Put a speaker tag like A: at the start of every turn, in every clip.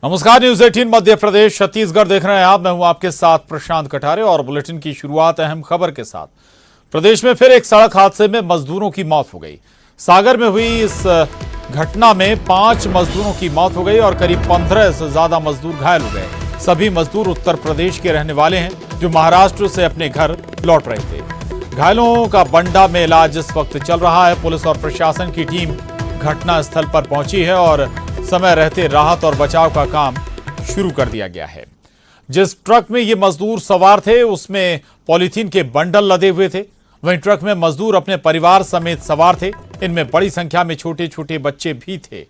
A: नमस्कार, न्यूज 18 मध्य प्रदेश छत्तीसगढ़ देख रहे हैं आप। मैं हूं आपके साथ प्रशांत कठारे और बुलेटिन की शुरुआत अहम खबर के साथ। प्रदेश में फिर एक सड़क हादसे में मजदूरों की मौत हो गई। सागर में हुई इस घटना में 5 मजदूरों की मौत हो गई और करीब 15 से ज्यादा मजदूर घायल हो गए। सभी मजदूर उत्तर प्रदेश के रहने वाले हैं जो महाराष्ट्र से अपने घर लौट रहे थे। घायलों का बंडा में इलाज इस वक्त चल रहा है। पुलिस और प्रशासन की टीम घटनास्थल पर पहुंची है और समय रहते राहत और बचाव का काम शुरू कर दिया गया है। जिस ट्रक में ये मजदूर सवार थे उसमें पॉलीथीन के बंडल लदे हुए थे। वहीं ट्रक में मजदूर अपने परिवार समेत सवार थे। इनमें बड़ी संख्या में छोटे छोटे बच्चे भी थे।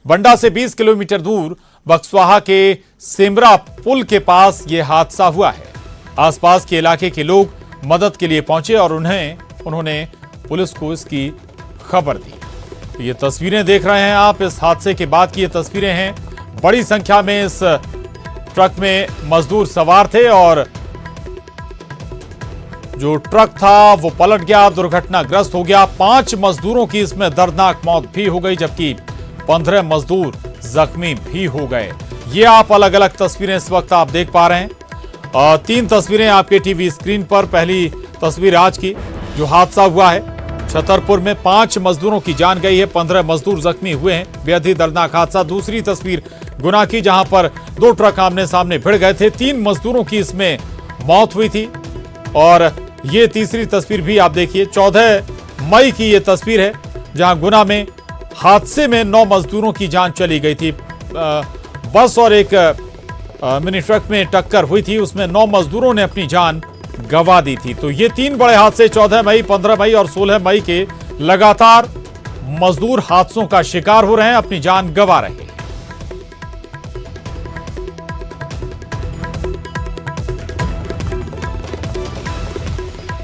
A: बंडा से 20 किलोमीटर दूर बक्सवाहा के सेमरा पुल के पास यह हादसा हुआ है। आसपास के इलाके के लोग मदद के लिए पहुंचे और उन्होंने पुलिस को इसकी खबर दी। ये तस्वीरें देख रहे हैं आप, इस हादसे के बाद की ये तस्वीरें हैं। बड़ी संख्या में इस ट्रक में मजदूर सवार थे और जो ट्रक था वो पलट गया, दुर्घटनाग्रस्त हो गया। 5 मजदूरों की इसमें दर्दनाक मौत भी हो गई जबकि 15 मजदूर जख्मी भी हो गए। ये आप अलग अलग तस्वीरें इस वक्त आप देख पा रहे हैं। 3 तस्वीरें आपके टीवी स्क्रीन पर। पहली तस्वीर आज की जो हादसा हुआ है छतरपुर में, 5 मजदूरों की जान गई है, 15 मजदूर जख्मी हुए हैं। बेहद ही दर्दनाक हादसा। दूसरी तस्वीर गुना की जहां पर 2 ट्रक आमने सामने भिड़ गए थे। 3 मजदूरों की इसमें मौत हुई थी। और ये तीसरी तस्वीर भी आप देखिए, 14 मई की ये तस्वीर है जहां गुना में हादसे में 9 मजदूरों की जान चली गई थी। बस और एक मिनी ट्रक में टक्कर हुई थी, उसमें 9 मजदूरों ने अपनी जान गंवा दी थी। तो ये 3 बड़े हादसे 14 मई, 15 मई और 16 मई के लगातार मजदूर हादसों का शिकार हो रहे हैं, अपनी जान गंवा रहे हैं।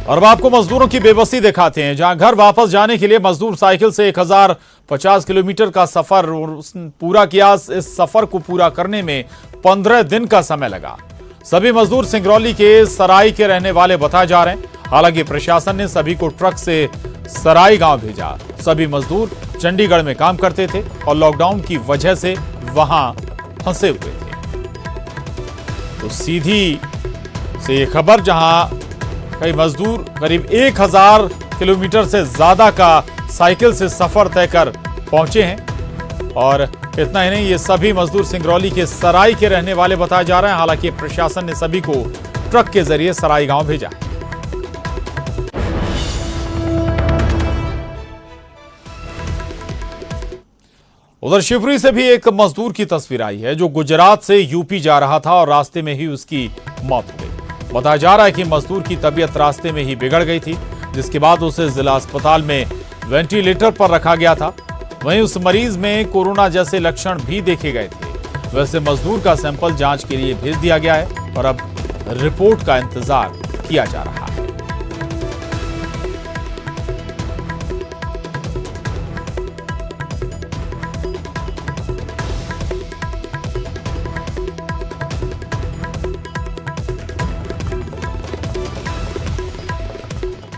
A: और अब आपको मजदूरों की बेबसी दिखाते हैं जहां घर वापस जाने के लिए मजदूर साइकिल से 1050 किलोमीटर का सफर पूरा किया। इस सफर को पूरा करने में 15 दिन का समय लगा। सभी मजदूर सिंगरौली के सराय के रहने वाले बताए जा रहे हैं। हालांकि प्रशासन ने सभी को ट्रक से सराय गांव भेजा। सभी मजदूर चंडीगढ़ में काम करते थे और लॉकडाउन की वजह से वहां फंसे हुए थे। तो सीधी से ये खबर जहां कई मजदूर करीब 1000 किलोमीटर से ज्यादा का साइकिल से सफर तय कर पहुंचे हैं। और इतना ही नहीं, ये सभी मजदूर सिंगरौली के सराय के रहने वाले बताए जा रहे हैं। हालांकि प्रशासन ने सभी को ट्रक के जरिए सराय गांव भेजा है। उधर शिवपुरी से भी एक मजदूर की तस्वीर आई है जो गुजरात से यूपी जा रहा था और रास्ते में ही उसकी मौत हो गई। बताया जा रहा है कि मजदूर की तबीयत रास्ते में ही बिगड़ गई थी, जिसके बाद उसे जिला अस्पताल में वेंटिलेटर पर रखा गया था। वहीं उस मरीज में कोरोना जैसे लक्षण भी देखे गए थे। वैसे मजदूर का सैंपल जांच के लिए भेज दिया गया है और अब रिपोर्ट का इंतजार किया जा रहा है।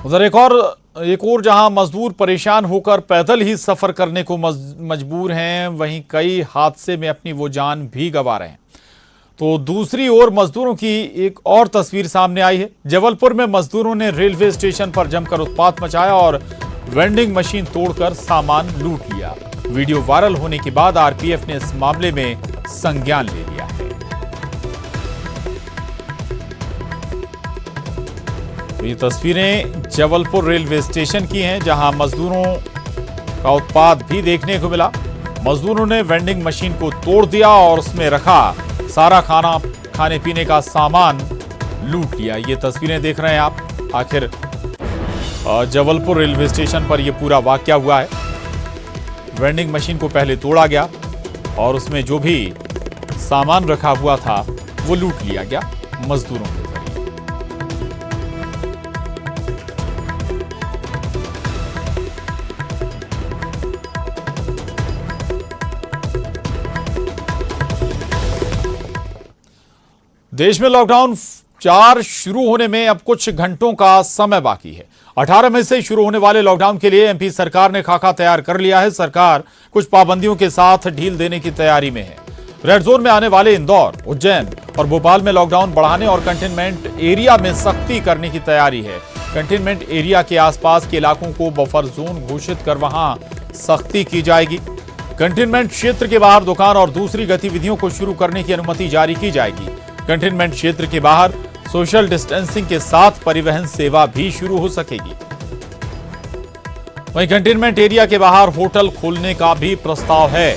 A: उधर एक और जहां मजदूर परेशान होकर पैदल ही सफर करने को मजबूर हैं, वहीं कई हादसे में अपनी वो जान भी गंवा रहे हैं। तो दूसरी ओर मजदूरों की एक और तस्वीर सामने आई है। जबलपुर में मजदूरों ने रेलवे स्टेशन पर जमकर उत्पात मचाया और वेंडिंग मशीन तोड़कर सामान लूट लिया। वीडियो वायरल होने के बाद आरपीएफ ने इस मामले में संज्ञान ले लिया है। ये तस्वीरें जबलपुर रेलवे स्टेशन की हैं जहां मजदूरों का उत्पात भी देखने को मिला। मजदूरों ने वेंडिंग मशीन को तोड़ दिया और उसमें रखा सारा खाने पीने का सामान लूट लिया। ये तस्वीरें देख रहे हैं आप। आखिर जबलपुर रेलवे स्टेशन पर यह पूरा वाकया हुआ है। वेंडिंग मशीन को पहले तोड़ा गया और उसमें जो भी सामान रखा हुआ था वो लूट लिया गया मजदूरों के। देश में लॉकडाउन 4 शुरू होने में अब कुछ घंटों का समय बाकी है। 18 मई से शुरू होने वाले लॉकडाउन के लिए एमपी सरकार ने खाका तैयार कर लिया है। सरकार कुछ पाबंदियों के साथ ढील देने की तैयारी में है। रेड जोन में आने वाले इंदौर, उज्जैन और भोपाल में लॉकडाउन बढ़ाने और कंटेनमेंट एरिया में सख्ती करने की तैयारी है। कंटेनमेंट एरिया के आसपास के इलाकों को बफर जोन घोषित कर वहां सख्ती की जाएगी। कंटेनमेंट क्षेत्र के बाहर दुकान और दूसरी गतिविधियों को शुरू करने की अनुमति जारी की जाएगी। कंटेनमेंट क्षेत्र के बाहर सोशल डिस्टेंसिंग के साथ परिवहन सेवा भी शुरू हो सकेगी। वहीं कंटेनमेंट एरिया के बाहर होटल खोलने का भी प्रस्ताव है।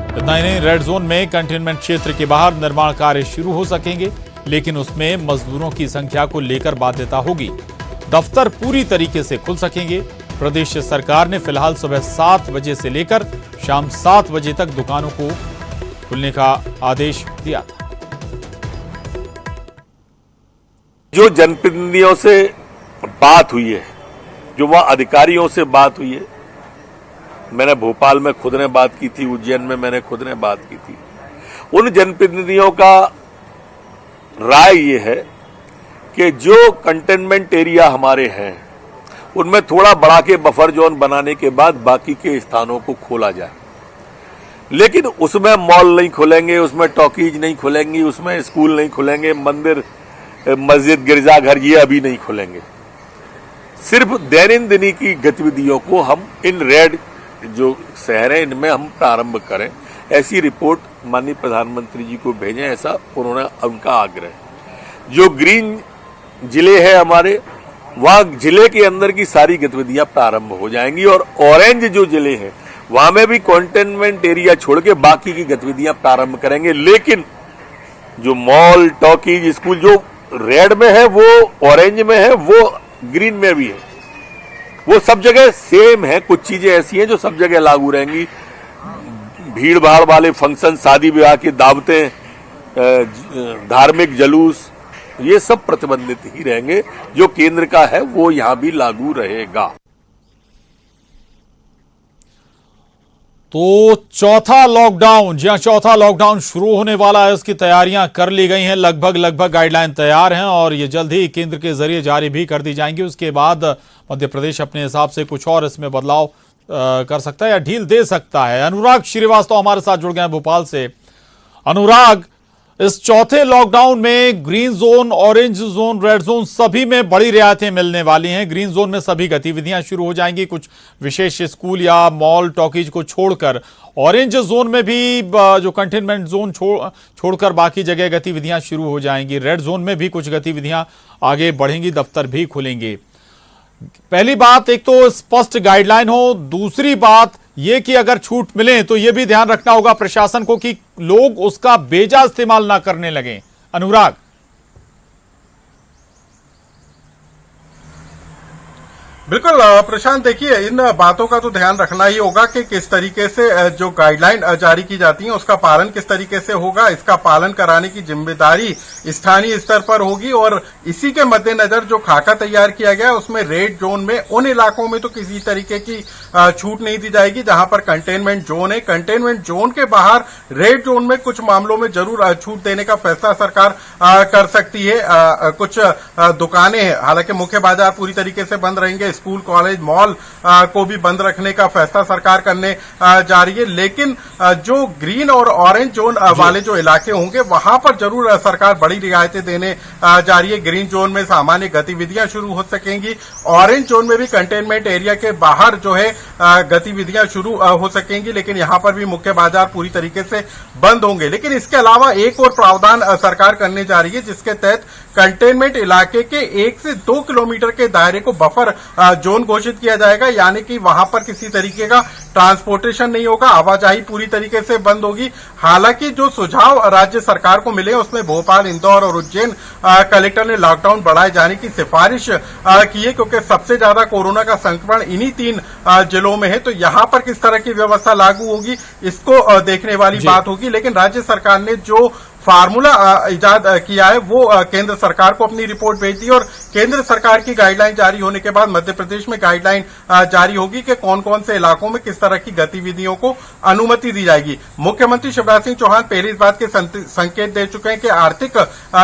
A: इतना ही नहीं, रेड जोन में कंटेनमेंट क्षेत्र के बाहर निर्माण कार्य शुरू हो सकेंगे, लेकिन उसमें मजदूरों की संख्या को लेकर बाध्यता होगी। दफ्तर पूरी तरीके से खुल सकेंगे। प्रदेश सरकार ने फिलहाल सुबह 7 बजे से लेकर शाम 7 बजे तक दुकानों को खुलने का आदेश दिया था।
B: जो जनप्रतिनिधियों से बात हुई है, जो वहां अधिकारियों से बात हुई है, मैंने भोपाल में खुद ने बात की थी, उज्जैन में मैंने खुद ने बात की थी। उन जनप्रतिनिधियों का राय ये है कि जो कंटेनमेंट एरिया हमारे हैं उनमें थोड़ा बढ़ा के बफर जोन बनाने के बाद बाकी के स्थानों को खोला जाए, लेकिन उसमें मॉल नहीं खुलेंगे, उसमें टॉकीज नहीं खुलेंगी, उसमें स्कूल नहीं खुलेंगे, मंदिर मस्जिद गिरजाघर ये अभी नहीं खुलेंगे। सिर्फ दैनंदिनी की गतिविधियों को हम इन रेड जो शहर हैं इनमें हम प्रारंभ करें, ऐसी रिपोर्ट माननीय प्रधानमंत्री जी को भेजें, ऐसा उन्होंने उनका आग्रह। जो ग्रीन जिले हैं हमारे, वहां जिले के अंदर की सारी गतिविधियां प्रारंभ हो जाएंगी और ऑरेंज जो जिले हैं वहां में भी कंटेनमेंट एरिया छोड़ के बाकी की गतिविधियां प्रारंभ करेंगे। लेकिन जो मॉल टॉकीज स्कूल जो रेड में है वो ऑरेंज में है, वो ग्रीन में भी है, वो सब जगह सेम है। कुछ चीजें ऐसी हैं जो सब जगह लागू रहेंगी। भीड़ भाड़ वाले फंक्शन, शादी विवाह की दावतें, धार्मिक जुलूस, ये सब प्रतिबंधित ही रहेंगे। जो केंद्र का है वो यहां भी लागू रहेगा।
A: तो चौथा लॉकडाउन, जहां चौथा लॉकडाउन शुरू होने वाला है, उसकी तैयारियां कर ली गई हैं। लगभग गाइडलाइन तैयार हैं और ये जल्द ही केंद्र के जरिए जारी भी कर दी जाएंगी। उसके बाद मध्य प्रदेश अपने हिसाब से कुछ और इसमें बदलाव कर सकता है या ढील दे सकता है। अनुराग श्रीवास्तव हमारे साथ जुड़ गए हैं भोपाल से। अनुराग, इस चौथे लॉकडाउन में green zone, orange zone, red zone सभी में बड़ी रियायतें मिलने वाली हैं। ग्रीन जोन में सभी गतिविधियां शुरू हो जाएंगी, कुछ विशेष स्कूल या मॉल टॉकीज को छोड़कर। ऑरेंज जोन में भी जो कंटेनमेंट जोन छोड़कर बाकी जगह गतिविधियां शुरू हो जाएंगी। रेड जोन में भी कुछ गतिविधियां आगे बढ़ेंगी, दफ्तर भी खुलेंगे। पहली बात, एक तो स्पष्ट गाइडलाइन हो, दूसरी बात ये कि अगर छूट मिले तो ये भी ध्यान रखना होगा प्रशासन को कि लोग उसका बेजा इस्तेमाल ना करने लगे। अनुराग,
C: बिल्कुल प्रशांत, देखिए इन बातों का तो ध्यान रखना ही होगा कि किस तरीके से जो गाइडलाइन जारी की जाती है उसका पालन किस तरीके से होगा। इसका पालन कराने की जिम्मेदारी स्थानीय स्तर पर होगी और इसी के मद्देनजर जो खाका तैयार किया गया है उसमें रेड जोन में उन इलाकों में तो किसी तरीके की छूट नहीं दी जाएगी जहां पर कंटेनमेंट जोन है। कंटेनमेंट जोन के बाहर रेड जोन में कुछ मामलों में जरूर छूट देने का फैसला सरकार कर सकती है। कुछ दुकानें हैं, हालांकि मुख्य बाजार पूरी तरीके से बंद रहेंगे, स्कूल कॉलेज मॉल को भी बंद रखने का फैसला सरकार करने जा रही है। लेकिन जो ग्रीन और ऑरेंज जोन वाले जो इलाके होंगे वहां पर जरूर सरकार बड़ी रियायतें देने जा रही है। ग्रीन जोन में सामान्य गतिविधियां शुरू हो सकेंगी, ऑरेंज जोन में भी कंटेनमेंट एरिया के बाहर जो है गतिविधियां शुरू हो सकेंगी, लेकिन यहां पर भी मुख्य बाजार पूरी तरीके से बंद होंगे। लेकिन इसके अलावा एक और प्रावधान सरकार करने जा रही है जिसके तहत कंटेनमेंट इलाके के 1 से 2 किलोमीटर के दायरे को बफर जोन घोषित किया जाएगा, यानी कि वहां पर किसी तरीके का ट्रांसपोर्टेशन नहीं होगा, आवाजाही पूरी तरीके से बंद होगी। हालांकि जो सुझाव राज्य सरकार को मिले उसमें भोपाल, इंदौर और उज्जैन कलेक्टर ने लॉकडाउन बढ़ाए जाने की सिफारिश की है, क्योंकि सबसे ज्यादा कोरोना का संक्रमण इन्हीं 3 जिलों में है। तो यहां पर किस तरह की व्यवस्था लागू होगी इसको देखने वाली बात होगी। लेकिन राज्य सरकार ने जो फार्मूला इजाद किया है वो केंद्र सरकार को अपनी रिपोर्ट भेज दी और केंद्र सरकार की गाइडलाइन जारी होने के बाद मध्य प्रदेश में गाइडलाइन जारी होगी कि कौन कौन से इलाकों में किस तरह की गतिविधियों को अनुमति दी जाएगी। मुख्यमंत्री शिवराज सिंह चौहान पहले इस बात के संकेत दे चुके हैं कि आर्थिक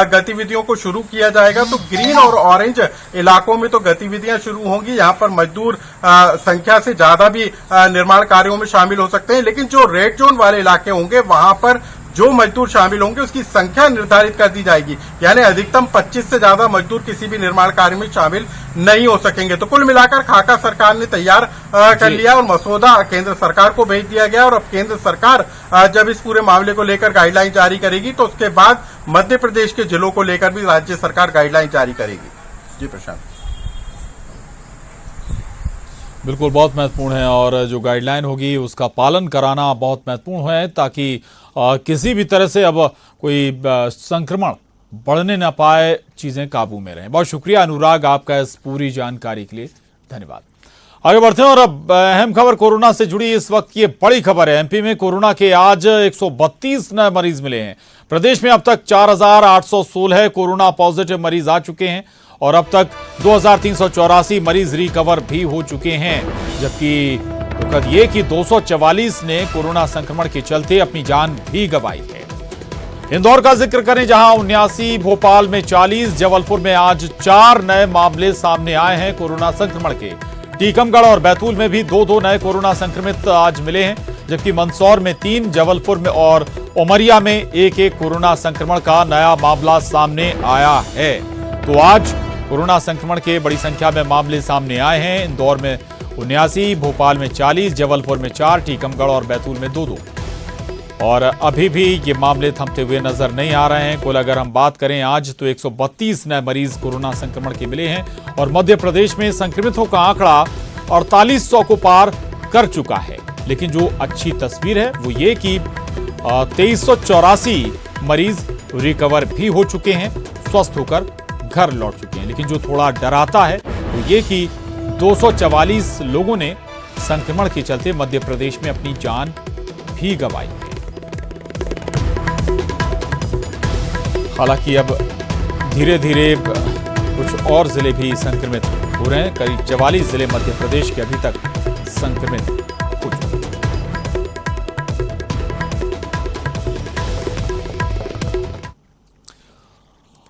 C: गतिविधियों को शुरू किया जाएगा, तो ग्रीन और ऑरेंज इलाकों में तो गतिविधियां शुरू होंगी। यहां पर मजदूर संख्या से ज्यादा भी निर्माण कार्यों में शामिल हो सकते हैं, लेकिन जो रेड जोन वाले इलाके होंगे वहां पर जो मजदूर शामिल होंगे उसकी संख्या निर्धारित कर दी जाएगी, यानी अधिकतम 25 से ज्यादा मजदूर किसी भी निर्माण कार्य में शामिल नहीं हो सकेंगे। तो कुल मिलाकर खाका सरकार ने तैयार कर लिया और मसौदा केंद्र सरकार को भेज दिया गया और अब केंद्र सरकार जब इस पूरे मामले को लेकर गाइडलाइन जारी करेगी तो उसके बाद मध्य प्रदेश के जिलों को लेकर भी राज्य सरकार गाइडलाइन जारी करेगी। जी प्रशांत।
A: बिल्कुल, बहुत महत्वपूर्ण है और जो गाइडलाइन होगी उसका पालन कराना बहुत महत्वपूर्ण है ताकि किसी भी तरह से अब कोई संक्रमण बढ़ने ना पाए, चीजें काबू में रहें। बहुत शुक्रिया अनुराग आपका इस पूरी जानकारी के लिए, धन्यवाद। आगे बढ़ते हैं और अब अहम खबर कोरोना से जुड़ी इस वक्त ये बड़ी खबर है। एमपी में कोरोना के आज 132 नए मरीज मिले हैं। प्रदेश में अब तक 4,816 कोरोना पॉजिटिव मरीज आ चुके हैं और अब तक 2,384 मरीज रिकवर भी हो चुके हैं, जबकि दुखद ये कि 244 ने कोरोना संक्रमण के चलते अपनी जान भी गंवाई है। इंदौर का जिक्र करें जहां 79, भोपाल में 40, जबलपुर में आज 4 नए मामले सामने आए हैं कोरोना संक्रमण के। टीकमगढ़ और बैतूल में भी 2-2 नए कोरोना संक्रमित आज मिले हैं, जबकि मंदसौर में 3, जबलपुर में और उमरिया में 1-1 कोरोना संक्रमण का नया मामला सामने आया है। तो आज कोरोना संक्रमण के बड़ी संख्या में मामले सामने आए हैं। इंदौर में 79, भोपाल में 40, जबलपुर में 4, टीकमगढ़ और बैतूल में 2-2। और अभी भी ये मामले थमते हुए नजर नहीं आ रहे हैं। कुल अगर हम बात करें आज तो 132 नए मरीज कोरोना संक्रमण के मिले हैं और मध्य प्रदेश में संक्रमितों का आंकड़ा 4800 को पार कर चुका है। लेकिन जो अच्छी तस्वीर है वो ये कि 2384 मरीज रिकवर भी हो चुके हैं, स्वस्थ होकर घर लौट चुके हैं। लेकिन जो थोड़ा डराता है वो ये कि 244 लोगों ने संक्रमण के चलते मध्य प्रदेश में अपनी जान भी गंवाई है। हालांकि अब धीरे धीरे कुछ और जिले भी संक्रमित हो रहे हैं। करीब 44 जिले मध्य प्रदेश के अभी तक संक्रमित हो चुके हैं।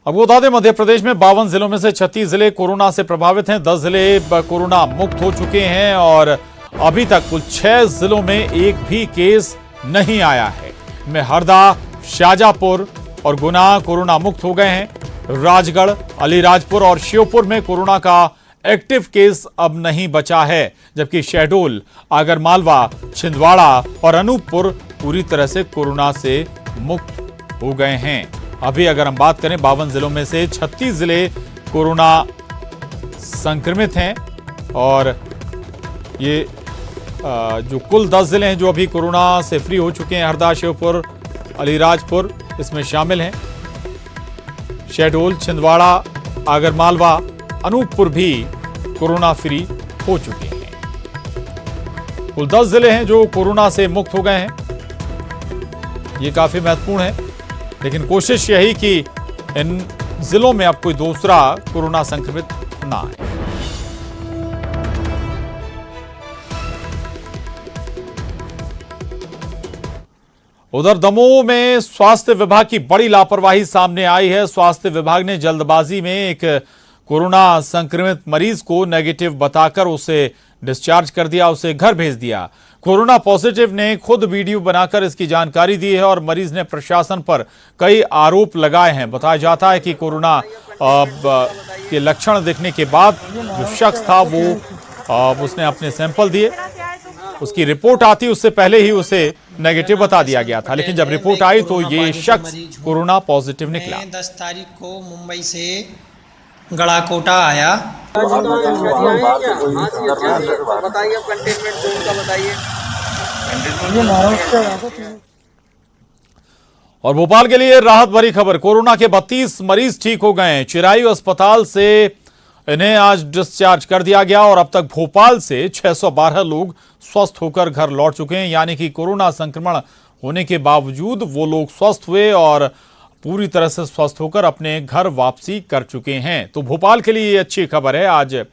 A: अब बता दें मध्य प्रदेश में 52 जिलों में से 36 जिले कोरोना से प्रभावित हैं, 10 जिले कोरोना मुक्त हो चुके हैं और अभी तक कुल 6 जिलों में एक भी केस नहीं आया है। इनमें हरदा, शाजापुर और गुना कोरोना मुक्त हो गए हैं। राजगढ़, अलीराजपुर और श्योपुर में कोरोना का एक्टिव केस अब नहीं बचा है, जबकि शहडोल, आगरमालवा, छिंदवाड़ा और अनूपपुर पूरी तरह से कोरोना से मुक्त हो गए हैं। अभी अगर हम बात करें 52 जिलों में से 36 जिले कोरोना संक्रमित हैं और ये जो कुल 10 जिले हैं जो अभी कोरोना से फ्री हो चुके हैं, हरदा, श्योपुर, अलीराजपुर इसमें शामिल हैं। शहडोल, छिंदवाड़ा, आगरमालवा, अनूपपुर भी कोरोना फ्री हो चुके हैं। कुल 10 जिले हैं जो कोरोना से मुक्त हो गए हैं। ये काफी महत्वपूर्ण है, लेकिन कोशिश यही कि इन जिलों में अब कोई दूसरा कोरोना संक्रमित ना आए। उधर दमोह में स्वास्थ्य विभाग की बड़ी लापरवाही सामने आई है। स्वास्थ्य विभाग ने जल्दबाजी में एक कोरोना संक्रमित मरीज को नेगेटिव बताकर उसे डिस्चार्ज कर दिया, उसे घर भेज दिया। कोरोना पॉजिटिव ने खुद वीडियो बनाकर इसकी जानकारी दी है और मरीज ने प्रशासन पर कई आरोप लगाए हैं। बताया जाता है कि कोरोना के लक्षण दिखने के बाद जो शख्स था वो उसने अपने सैंपल दिए, उसकी रिपोर्ट आती उससे पहले ही उसे नेगेटिव बता दिया गया था, लेकिन जब रिपोर्ट आई तो ये शख्स कोरोना पॉजिटिव निकला।
D: 10 तारीख को मुंबई से गड़ाकोटा आया।
E: बताइए कंटेनमेंट जोन का बताइए।
A: और भोपाल के लिए राहत भरी खबर, कोरोना के 32 मरीज ठीक हो गए हैं। चिरायु अस्पताल से इन्हें आज डिस्चार्ज कर दिया गया और अब तक भोपाल से 612 लोग स्वस्थ होकर घर लौट चुके हैं। यानी कि कोरोना संक्रमण होने के बावजूद वो लोग स्वस्थ हुए और पूरी तरह से स्वस्थ होकर अपने घर वापसी कर चुके हैं। तो भोपाल के लिए ये अच्छी खबर है। आज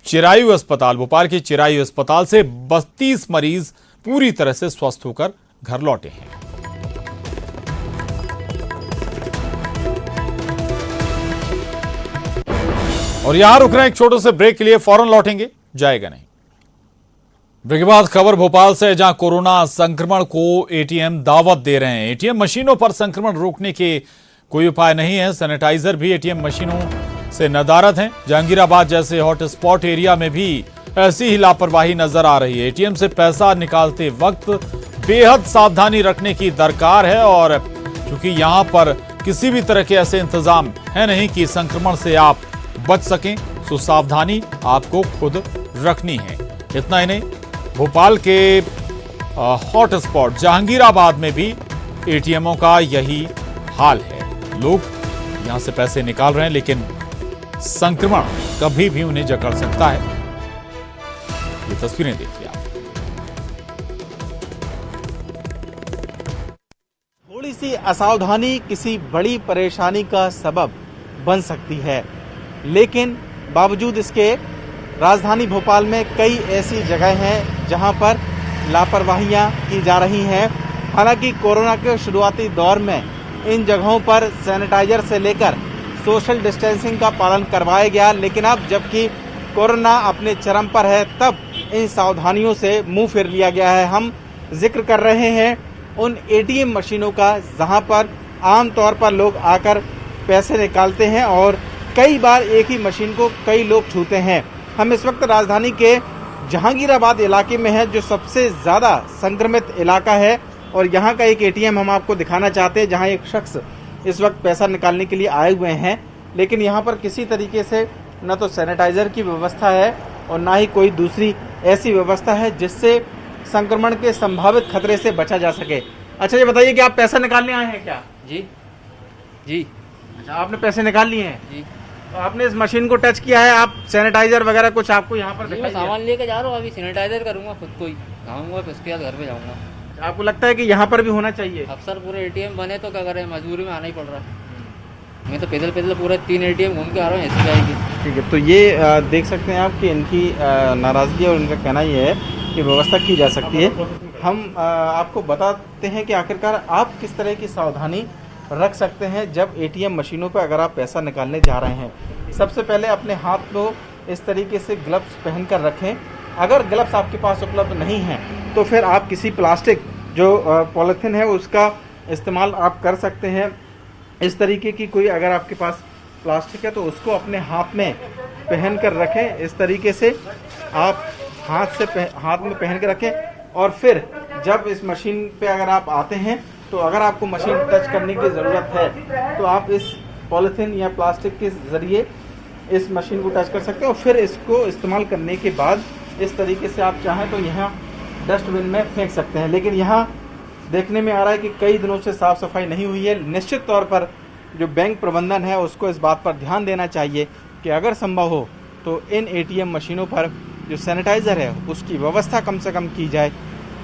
A: चिरायु अस्पताल, भोपाल के चिरायु अस्पताल से 32 मरीज पूरी तरह से स्वस्थ होकर घर लौटे हैं। और यहां रुक रहे हैं एक छोटे से ब्रेक के लिए, फौरन लौटेंगे, जाएगा नहीं। ब्रेक के बाद खबर भोपाल से, जहां कोरोना संक्रमण को एटीएम दावत दे रहे हैं। एटीएम मशीनों पर संक्रमण रोकने के कोई उपाय नहीं है। सैनिटाइजर भी एटीएम मशीनों से नदारद हैं। जहांगीराबाद जैसे हॉटस्पॉट एरिया में भी ऐसी ही लापरवाही नजर आ रही है। एटीएम से पैसा निकालते वक्त बेहद सावधानी रखने की दरकार है, और क्योंकि यहां पर किसी भी तरह के ऐसे इंतजाम है नहीं कि संक्रमण से आप बच सकें, तो सावधानी आपको खुद रखनी है। इतना ही नहीं, भोपाल के हॉटस्पॉट जहांगीराबाद में भी एटीएमों का यही हाल है। लोग यहां से पैसे निकाल रहे हैं, लेकिन संक्रमण कभी भी उन्हें जकड़ सकता है। ये तस्वीरें देखिए आप।
F: थोड़ी सी असावधानी किसी बड़ी परेशानी का सबब बन सकती है, लेकिन बावजूद इसके राजधानी भोपाल में कई ऐसी जगह हैं जहां पर लापरवाहियां की जा रही हैं। हालांकि कोरोना के शुरुआती दौर में इन जगहों पर सैनिटाइजर से लेकर सोशल डिस्टेंसिंग का पालन करवाया गया, लेकिन अब जबकि कोरोना अपने चरम पर है, तब इन सावधानियों से मुंह फेर लिया गया है। हम जिक्र कर रहे हैं उन एटीएम मशीनों का जहां पर आमतौर पर लोग आकर पैसे निकालते हैं और कई बार एक ही मशीन को कई लोग छूते हैं। हम इस वक्त राजधानी के जहांगीराबाद इलाके में है, जो सबसे ज़्यादा संक्रमित इलाका है, और यहाँ का एक एटीएम हम आपको दिखाना चाहते हैं जहाँ एक शख्स इस वक्त पैसा निकालने के लिए आए हुए हैं, लेकिन यहाँ पर किसी तरीके से न तो सैनिटाइजर की व्यवस्था है और ना ही कोई दूसरी ऐसी व्यवस्था है जिससे संक्रमण के संभावित खतरे से बचा जा सके। अच्छा, ये बताइए कि आप पैसा निकालने आए हैं क्या?
E: जी।
F: अच्छा, आपने पैसे निकाल लिए हैं
E: जी।
F: तो आपने इस मशीन को टच किया है? आप सैनिटाइजर वगैरह कुछ आपको यहाँ पर
E: मैं
F: दिखाई
E: सामान लेके जा रहा हूँ, अभी सैनिटाइजर करूंगा, खुद को ही नहाऊंगा, फिर उसके बाद घर पे जाऊंगा।
F: दिया? आपको लगता है कि यहाँ पर भी होना चाहिए?
E: अफसर पूरे एटीएम बने तो क्या करें, मजबूरी में आना ही पड़ रहा है। मैं तो पैदल पैदल पूरे 3 एटीएम घूम के आ रहा हूँ एसबीआई की।
F: ठीक है, तो ये देख सकते हैं आप कि इनकी नाराज़गी और इनका कहना ये है कि व्यवस्था की जा सकती है। हम आपको बताते हैं कि आखिरकार आप किस तरह की सावधानी रख सकते हैं जब एटीएम मशीनों पर अगर आप पैसा निकालने जा रहे हैं। सबसे पहले अपने हाथ को इस तरीके से ग्लव्स पहन कर रखें। अगर ग्लव्स आपके पास उपलब्ध नहीं हैं तो फिर आप किसी प्लास्टिक जो पॉलीथीन है उसका इस्तेमाल आप कर सकते हैं। इस तरीके की कोई अगर आपके पास प्लास्टिक है तो उसको अपने हाथ में पहन कर रखें। इस तरीके से आप हाथ में पहन कर रखें, और फिर जब इस मशीन पे अगर आप आते हैं तो अगर आपको मशीन टच करने की ज़रूरत है तो आप इस पॉलीथीन या प्लास्टिक के ज़रिए इस मशीन को टच कर सकते हैं, और फिर इसको इस्तेमाल करने के बाद इस तरीके से आप चाहें तो यहाँ डस्टबिन में फेंक सकते हैं। लेकिन यहाँ देखने में आ रहा है कि कई दिनों से साफ़ सफाई नहीं हुई है। निश्चित तौर पर जो बैंक प्रबंधन है उसको इस बात पर ध्यान देना चाहिए कि अगर संभव हो तो इन एटीएम मशीनों पर जो सैनिटाइज़र है उसकी व्यवस्था कम से कम की जाए,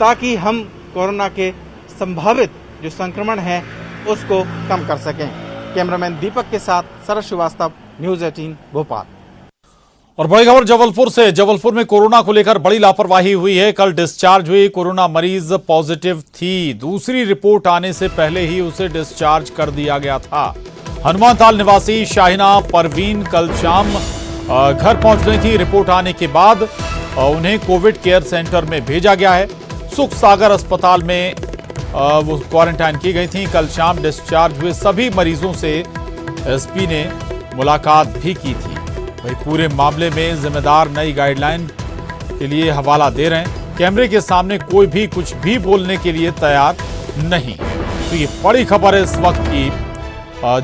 F: ताकि हम कोरोना के संभावित जो संक्रमण है उसको कम कर सकें। कैमरामैन दीपक के साथ शरद श्रीवास्तव, न्यूज़ 18 भोपाल।
A: और बड़ी खबर जबलपुर से। जबलपुर में कोरोना को लेकर बड़ी लापरवाही हुई है। कल डिस्चार्ज हुई कोरोना मरीज पॉजिटिव थी। दूसरी रिपोर्ट आने से पहले ही उसे डिस्चार्ज कर दिया गया था। हनुमानताल निवासी शाहिना परवीन कल शाम घर पहुंच गई थी। रिपोर्ट आने के बाद उन्हें कोविड केयर सेंटर में भेजा गया है। सुख सागर अस्पताल में वो क्वारंटाइन की गई थी। कल शाम डिस्चार्ज हुए सभी मरीजों से एसपी ने मुलाकात भी की थी। वही पूरे मामले में जिम्मेदार नई गाइडलाइन के लिए हवाला दे रहे हैं। कैमरे के सामने कोई भी कुछ भी बोलने के लिए तैयार नहीं। तो ये बड़ी खबर है इस वक्त की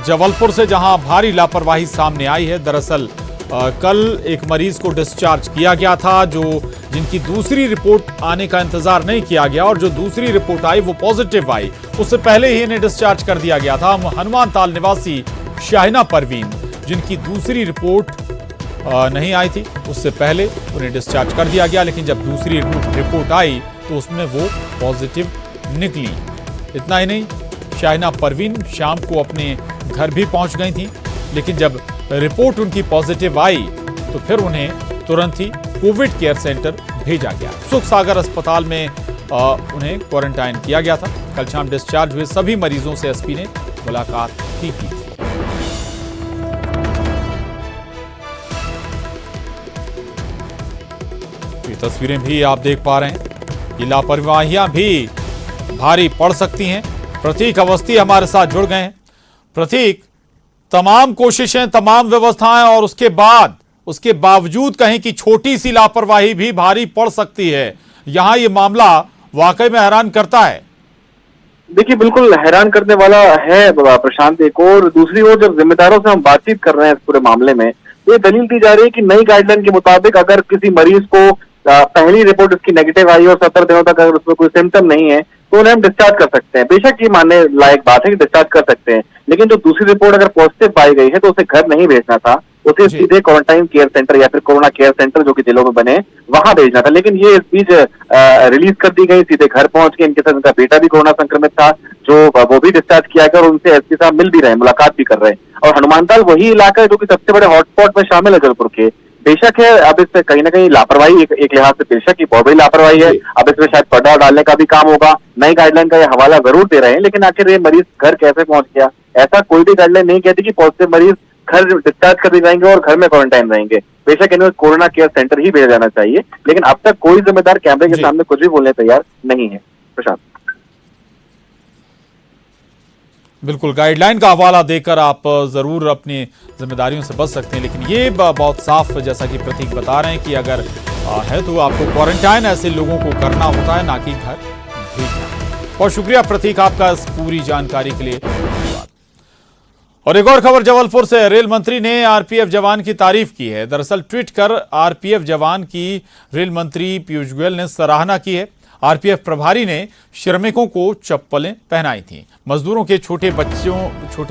A: जबलपुर से, जहां भारी लापरवाही सामने आई है। दरअसल कल एक मरीज को डिस्चार्ज किया गया था, जिनकी दूसरी रिपोर्ट आने का इंतजार नहीं किया गया, और जो दूसरी रिपोर्ट आई वो पॉजिटिव आई। उससे पहले ही इन्हें डिस्चार्ज कर दिया गया था। हनुमानताल निवासी शाहिना परवीन, जिनकी दूसरी रिपोर्ट नहीं आई थी, उससे पहले उन्हें डिस्चार्ज कर दिया गया, लेकिन जब दूसरी रिपोर्ट आई तो उसमें वो पॉजिटिव निकली। इतना ही नहीं, शाहिना परवीन शाम को अपने घर भी पहुंच गई थी, लेकिन जब रिपोर्ट उनकी पॉजिटिव आई तो फिर उन्हें तुरंत ही कोविड केयर सेंटर भेजा गया। सुख सागर अस्पताल में उन्हें क्वारंटाइन किया गया था। कल शाम डिस्चार्ज हुए सभी मरीजों से एसपी ने मुलाकात की थी। तस्वीरें भी आप देख पा रहे हैं। ये लापरवाहियां भी भारी पड़ सकती हैं। प्रतीक अवस्थी हमारे साथ जुड़ गए हैं। प्रतीक, तमाम कोशिशें, तमाम व्यवस्थाएं और उसके बावजूद कहें कि छोटी सी लापरवाही भी भारी पड़ सकती है। यहां ये मामला वाकई में हैरान करता है।
G: देखिए, बिल्कुल हैरान करने वाला है प्रशांत। एक और दूसरी ओर जब जिम्मेदारों से हम बातचीत कर रहे हैं इस पूरे मामले में, तो ये दलील दी जा रही है कि नई गाइडलाइन के मुताबिक अगर किसी मरीज को पहली रिपोर्ट उसकी नेगेटिव आई और 17 दिनों तक अगर उसमें कोई सिम्टम नहीं है तो उन्हें हम डिस्चार्ज कर सकते हैं। बेशक ये मानने लायक बात है कि डिस्चार्ज कर सकते हैं, लेकिन जो दूसरी रिपोर्ट अगर पॉजिटिव पाई गई है तो उसे घर नहीं भेजना था, उसे सीधे क्वारंटाइन केयर सेंटर या फिर कोरोना केयर सेंटर जो कि जिलों में बने वहां भेजना था। लेकिन ये इस बीच रिलीज कर दी गई, सीधे घर पहुंच के। इनके साथ उनका बेटा भी कोरोना संक्रमित था, जो वो भी डिस्चार्ज किया गया और उनसे एसपी साहब मिल भी रहे हैं, मुलाकात भी कर रहे हैं। और हनुमानताल वही इलाका है जो कि सबसे बड़े हॉटस्पॉट में शामिल है जबलपुर के। बेशक है, अब इससे कहीं ना कहीं लापरवाही एक लिहाज से बेशक ही बहुत बड़ी लापरवाही है। अब इसमें शायद पर्दा डालने का भी काम होगा। नई गाइडलाइन का ये हवाला जरूर दे रहे हैं, लेकिन आखिर ये मरीज घर कैसे पहुंच गया? ऐसा कोई भी गाइडलाइन नहीं कहती कि पॉजिटिव मरीज घर डिस्चार्ज कर दिए जाएंगे और घर में क्वारंटाइन रहेंगे। बेशक इन्हें कोरोना केयर सेंटर ही भेजा जाना चाहिए, लेकिन अब तक कोई जिम्मेदार कैमरे के सामने कुछ भी बोलने तैयार नहीं है। प्रशांत,
A: बिल्कुल, गाइडलाइन का हवाला देकर आप जरूर अपनी जिम्मेदारियों से बच सकते हैं, लेकिन ये बहुत साफ, जैसा कि प्रतीक बता रहे हैं कि अगर है तो आपको क्वारंटाइन ऐसे लोगों को करना होता है, ना कि घर भेजना। बहुत शुक्रिया प्रतीक आपका इस पूरी जानकारी के लिए। धन्यवाद। और एक और खबर जबलपुर से। रेल मंत्री ने आरपीएफ जवान की तारीफ की है। दरअसल ट्वीट कर आरपीएफ जवान की रेल मंत्री पीयूष गोयल ने सराहना की है। आरपीएफ प्रभारी ने श्रमिकों को चप्पलें पहनाई थी। मजदूरों के छोटे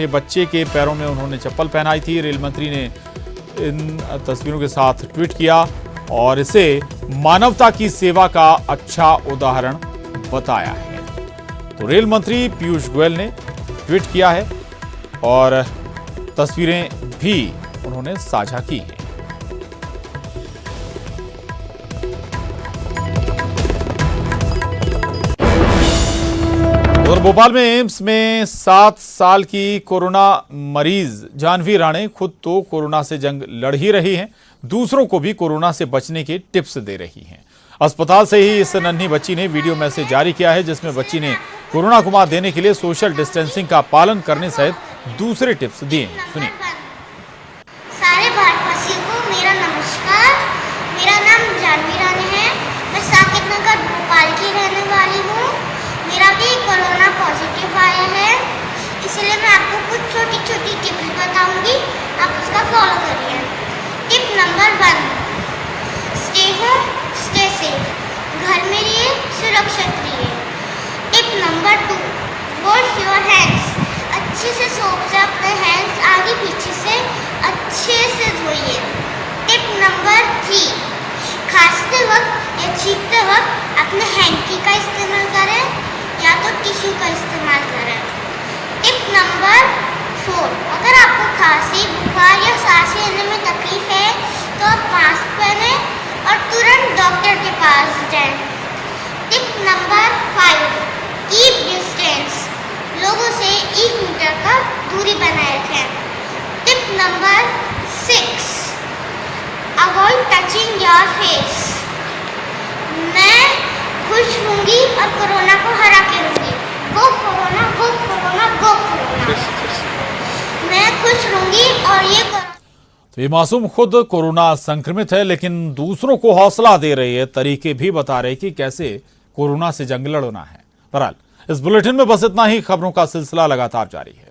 A: बच्चे के पैरों में उन्होंने चप्पल पहनाई थी। रेल मंत्री ने इन तस्वीरों के साथ ट्वीट किया और इसे मानवता की सेवा का अच्छा उदाहरण बताया है। तो रेल मंत्री पीयूष गोयल ने ट्वीट किया है और तस्वीरें भी उन्होंने साझा की हैं। उधर भोपाल में एम्स में 7 साल की कोरोना मरीज जानवी राणे खुद तो कोरोना से जंग लड़ ही रही हैं, दूसरों को भी कोरोना से बचने के टिप्स दे रही हैं। अस्पताल से ही इस नन्ही बच्ची ने वीडियो मैसेज जारी किया है, जिसमें बच्ची ने कोरोना को मात देने के लिए सोशल डिस्टेंसिंग का पालन करने सहित दूसरे टिप्स दिए हैं। सुनिए।
H: सारे भारतवासियों को मेरा नमस्कार। मेरा नाम जानवी राणे है। मैं साकेत नगर भोपाल की रहने वाली हूँ। मेरा भी कोरोना पॉजिटिव आया है, इसलिए मैं आपको कुछ छोटी छोटी टिप्स बताऊंगी, आप उसका फॉलो करिए। Tip number 1, stay home stay safe, घर में रहिए, सुरक्षित रहिए। Tip number 2, wash your hands, अच्छे से सोप से अपने हैंड्स आगे पीछे से अच्छे से धोइए। टिप नंबर 3, खांसते वक्त या छींकते वक्त अपने हैंकी का इस्तेमाल करें या तो टिश्यू का इस्तेमाल करें। टिप नंबर 4, अगर आपको खांसी, बुखार या सांस लेने में तकलीफ है तो आप मास्क पहने और तुरंत डॉक्टर के पास जाएं। टिप नंबर 5, कीप डिस्टेंस, लोगों से 1 मीटर का दूरी बनाए रखें। Tip number 6, avoid touching your face, मैं खुश होंगी और कोरोना को हरा के रहूंगी। गो कोरोना, गो कोरोना, गो कोरोना। मैं खुश रहूंगी और ये
A: तो ये मासूम खुद कोरोना संक्रमित है, लेकिन दूसरों को हौसला दे रही है, तरीके भी बता रहे कि कैसे कोरोना से जंग लड़ना है। बहरहाल इस बुलेटिन में बस इतना ही। खबरों का सिलसिला लगातार जारी है।